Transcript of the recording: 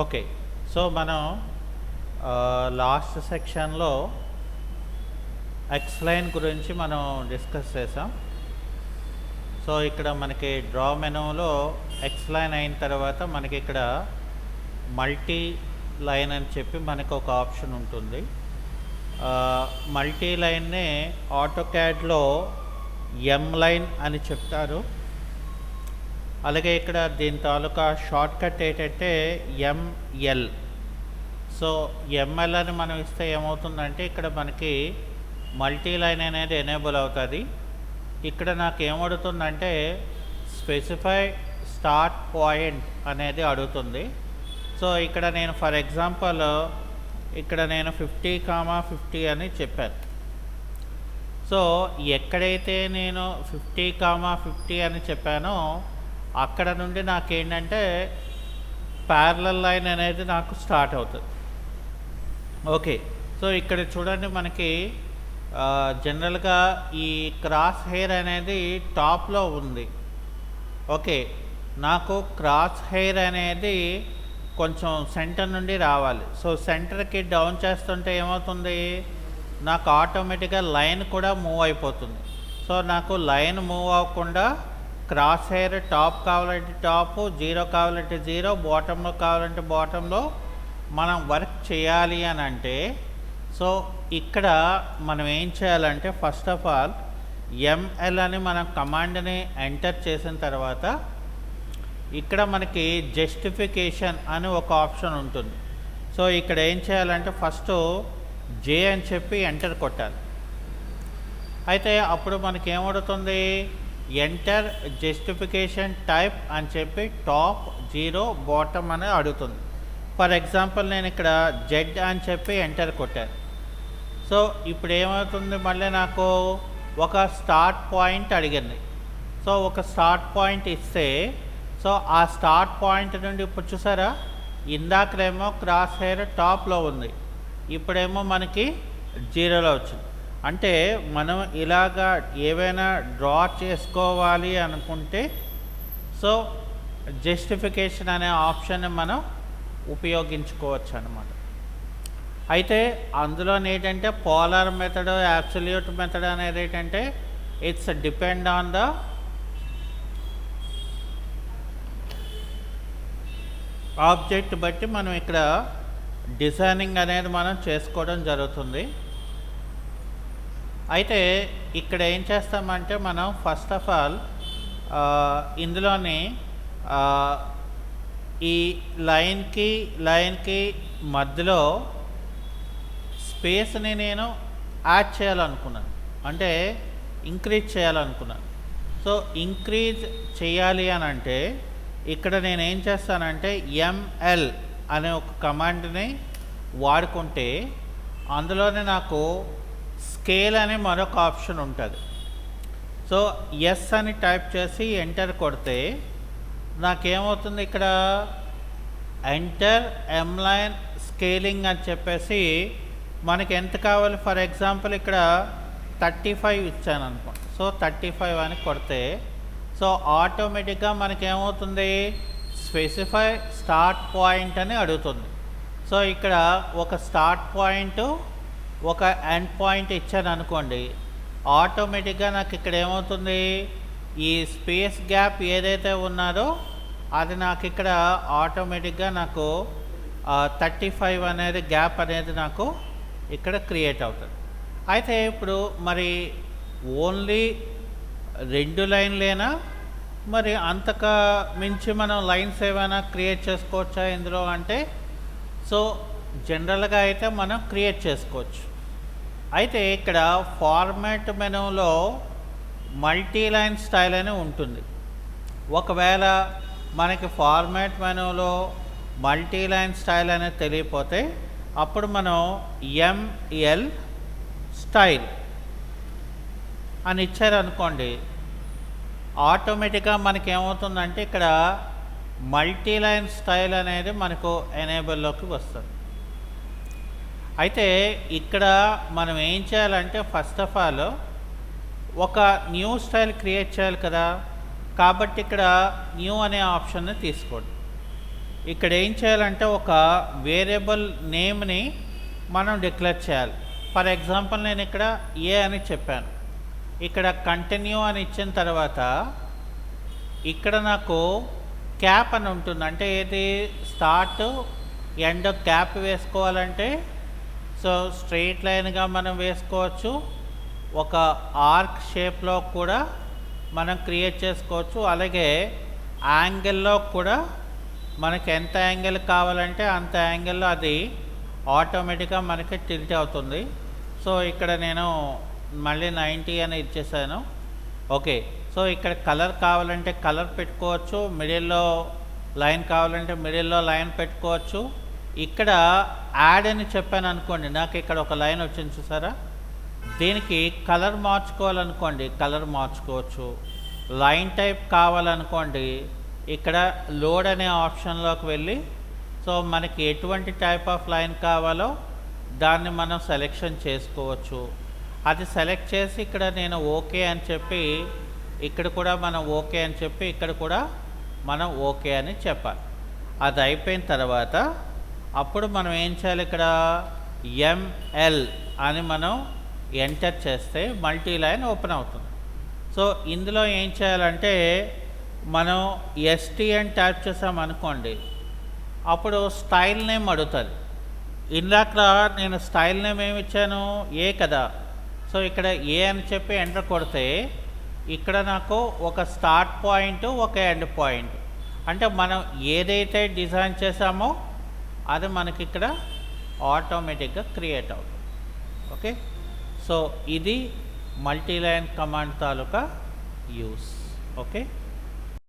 Okay. So, మనం last సెక్షన్‌లో ఎక్స్‌లైన్ గురించి మనం డిస్కస్ చేసాం. సో, ఇక్కడ మనకి డ్రా మెనూలో ఎక్స్‌లైన్ అయిన తర్వాత మనకిక్కడ మల్టీ లైన్ అని చెప్పి మనకు ఒక ఆప్షన్ ఉంటుంది. మల్టీ లైన్‌నే ఆటోకాడ్‌లో లైన్ అని చెప్తారు. అలాగే ఇక్కడ దీని తాలూకా షార్ట్‌కట్ ఏంటంటే ఎంఎల్. సో, ఎంఎల్ అని మనం ఇస్తే ఏమవుతుందంటే ఇక్కడ మనకి మల్టీ లైన్ అనేది ఎనేబుల్ అవుతుంది. ఇక్కడ నాకు ఏమడుగుతుందంటే స్పెసిఫై స్టార్ట్ పాయింట్ అనేది అడుగుతుంది. సో, ఇక్కడ నేను ఫర్ ఎగ్జాంపుల్ ఇక్కడ నేను 50,50 అని చెప్పాను. సో, ఎక్కడైతే నేను 50,50 అని చెప్పానో అక్కడ నుండి నాకేంటంటే ప్యారలల్ లైన్ అనేది నాకు స్టార్ట్ అవుతుంది. ఓకే. సో, ఇక్కడ చూడండి మనకి జనరల్గా ఈ క్రాస్ హెయిర్ అనేది టాప్లో ఉంది. ఓకే. నాకు క్రాస్ హెయిర్ అనేది కొంచెం సెంటర్ నుండి రావాలి. సో, సెంటర్కి డౌన్ చేస్తుంటే ఏమవుతుంది, నాకు ఆటోమేటిక్గా లైన్ కూడా మూవ్ అయిపోతుంది. సో, నాకు లైన్ మూవ్ అవ్వకుండా క్రాస్ హెయిర్ టాప్ కావాలంటే టాప్, జీరో కావాలంటే జీరో, బాటంలో కావాలంటే బాటంలో మనం వర్క్ చేయాలి అని అంటే, సో ఇక్కడ మనం ఏం చేయాలంటే ఫస్ట్ ఆఫ్ ఆల్ ఎంఎల్ అని మనం కమాండ్ని ఎంటర్ చేసిన తర్వాత ఇక్కడ మనకి జస్టిఫికేషన్ అని ఒక ఆప్షన్ ఉంటుంది. సో, ఇక్కడ ఏం చేయాలంటే ఫస్ట్ జే అని చెప్పి ఎంటర్ కొట్టాలి. అయితే అప్పుడు మనకి ఏమవుతుంది, ఎంటర్ జస్టిఫికేషన్ టైప్ అని చెప్పి టాప్, జీరో, బాటమ్ అని అడుగుతుంది. ఫర్ ఎగ్జాంపుల్ నేను ఇక్కడ జెడ్ అని చెప్పి ఎంటర్ కొట్టాను. సో, ఇప్పుడు ఏమవుతుంది, మళ్ళీ నాకు ఒక స్టార్ట్ పాయింట్ అడిగింది. సో, ఒక స్టార్ట్ పాయింట్ ఇస్తే సో ఆ స్టార్ట్ పాయింట్ నుండి ఇప్పుడు చూసారా, ఇందాకనేమో క్రాస్ హెయిర్ టాప్లో ఉంది, ఇప్పుడేమో మనకి జీరోలో వచ్చింది. అంటే మనం ఇలాగా ఏవైనా డ్రా చేసుకోవాలి అనుకుంటే సో జస్టిఫికేషన్ అనే ఆప్షన్ని మనం ఉపయోగించుకోవచ్చు అన్నమాట. అయితే అందులో ఏంటంటే పోలార్ మెథడ్, అబ్సల్యూట్ మెథడ్ అనేది ఏంటంటే it's depend on the object బట్టి మనం ఇక్కడ డిజైనింగ్ అనేది మనం చేసుకోవడం జరుగుతుంది. అయితే ఇక్కడ ఏం చేస్తామంటే మనం ఫస్ట్ ఆఫ్ ఆల్ ఇందులోని ఈ లైన్కి మధ్యలో స్పేస్ని నేను యాడ్ చేయాలనుకున్నాను, అంటే ఇంక్రీజ్ చేయాలనుకున్నాను. సో, ఇంక్రీజ్ చేయాలి అని అంటే ఇక్కడ నేను ఏం చేస్తానంటే ఎంఎల్ అనే ఒక కమాండ్ని వాడుకుంటే అందులోనే నాకు స్కేల్ అనే మరొక ఆప్షన్ ఉంటుంది. సో, ఎస్ అని టైప్ చేసి ఎంటర్ కొడితే నాకేమవుతుంది, ఇక్కడ ఎంటర్ ఎంలైన్ స్కేలింగ్ అని చెప్పేసి మనకి ఎంత కావాలి, ఫర్ ఎగ్జాంపుల్ ఇక్కడ 35 ఇచ్చాను అనుకోండి. సో, 35 అని కొడితే సో ఆటోమేటిక్గా మనకేమవుతుంది, స్పెసిఫై స్టార్ట్ పాయింట్ అని అడుగుతుంది. సో, ఇక్కడ ఒక స్టార్ట్ పాయింట్, ఒక ఎండ్ పాయింట్ ఇచ్చాను అనుకోండి, ఆటోమేటిక్గా నాకు ఇక్కడ ఏమవుతుంది, ఈ స్పేస్ గ్యాప్ ఏదైతే ఉన్నదో అది నాకు ఇక్కడ ఆటోమేటిక్గా నాకు 35 అనేది గ్యాప్ అనేది నాకు ఇక్కడ క్రియేట్ అవుతుంది. అయితే ఇప్పుడు మరి ఓన్లీ 2 లైన్లేనా, మరి అంతగా మించి మనం లైన్స్ ఏమైనా క్రియేట్ చేసుకోవచ్చా ఇందులో అంటే, సో జనరల్గా అయితే మనం క్రియేట్ చేసుకోవచ్చు. అయితే ఇక్కడ ఫార్మాట్ మెనూలో మల్టీ లైన్ స్టైల్ అని ఉంటుంది. ఒకవేళ మనకి ఫార్మాట్ మెనూలో మల్టీ లైన్ స్టైల్ అనేది తెలియకపోతే అప్పుడు మనం ఎంఎల్ స్టైల్ అని ఇచ్చారనుకోండి, ఆటోమేటిక్గా మనకి ఏమవుతుందంటే ఇక్కడ మల్టీ లైన్ స్టైల్ అనేది మనకు ఎనేబుల్లోకి వస్తుంది. అయితే ఇక్కడ మనం ఏం చేయాలంటే ఫస్ట్ ఆఫ్ ఆల్ ఒక న్యూ స్టైల్ క్రియేట్ చేయాలి కదా, కాబట్టి ఇక్కడ న్యూ అనే ఆప్షన్ని తీసుకోండి. ఇక్కడ ఏం చేయాలంటే ఒక వేరియబుల్ నేమ్ని మనం డిక్లేర్ చేయాలి. ఫర్ ఎగ్జాంపుల్ నేను ఇక్కడ ఏ అని చెప్పాను. ఇక్కడ కంటిన్యూ అని ఇచ్చిన తర్వాత ఇక్కడ నాకు క్యాప్ అని ఉంటుంది. అంటే ఏది స్టార్ట్ ఎండ్ క్యాప్ వేసుకోవాలంటే సో స్ట్రెయిట్ లైన్గా మనం వేసుకోవచ్చు, ఒక ఆర్క్ షేప్లో కూడా మనం క్రియేట్ చేసుకోవచ్చు. అలాగే యాంగిల్లో కూడా మనకి ఎంత యాంగిల్ కావాలంటే అంత యాంగిల్లో అది ఆటోమేటిక్గా మనకి టిల్ట్ అవుతుంది. సో ఇక్కడ నేను మళ్ళీ 90 అని ఇచ్చేసాను. ఓకే, సో ఇక్కడ కలర్ కావాలంటే కలర్ పెట్టుకోవచ్చు, మిడిల్లో లైన్ కావాలంటే మిడిల్లో లైన్ పెట్టుకోవచ్చు. ఇక్కడ యాడ్ అని చెప్పాను అనుకోండి, నాకు ఇక్కడ ఒక లైన్ వచ్చింది చూసారా, దీనికి కలర్ మార్చుకోవాలనుకోండి కలర్ మార్చుకోవచ్చు. లైన్ టైప్ కావాలనుకోండి ఇక్కడ లోడ్ అనే ఆప్షన్లోకి వెళ్ళి సో మనకి ఎటువంటి టైప్ ఆఫ్ లైన్ కావాలో దాన్ని మనం సెలెక్షన్ చేసుకోవచ్చు. అది సెలెక్ట్ చేసి ఇక్కడ నేను ఓకే అని చెప్పి ఇక్కడ కూడా మనం ఓకే అని చెప్పి ఇక్కడ కూడా మనం ఓకే అని చెప్పాలి. అది అయిపోయిన తర్వాత అప్పుడు మనం ఏం చేయాలి, ఇక్కడ ఎంఎల్ అని మనం ఎంటర్ చేస్తే మల్టీ లైన్ ఓపెన్ అవుతుంది. సో ఇందులో ఏం చేయాలంటే మనం ఎస్టీ అని టైప్ చేసామనుకోండి, అప్పుడు స్టైల్ నేమ్ అడుగుతుంది. ఇందాక నేను స్టైల్ నేమ్ ఏమి ఇచ్చాను, ఏ కదా. సో ఇక్కడ ఏ అని చెప్పి ఎంటర్ కొడితే ఇక్కడ నాకు ఒక స్టార్ట్ పాయింట్ ఒక ఎండ్ పాయింట్, అంటే మనం ఏదైతే డిజైన్ చేసామో అది మనకి ఇక్కడ ఆటోమేటిక్గా క్రియేట్ అవుతుంది. ఓకే, సో ఇది మల్టీలైన్ కమాండ్ తాలూకా యూస్. ఓకే.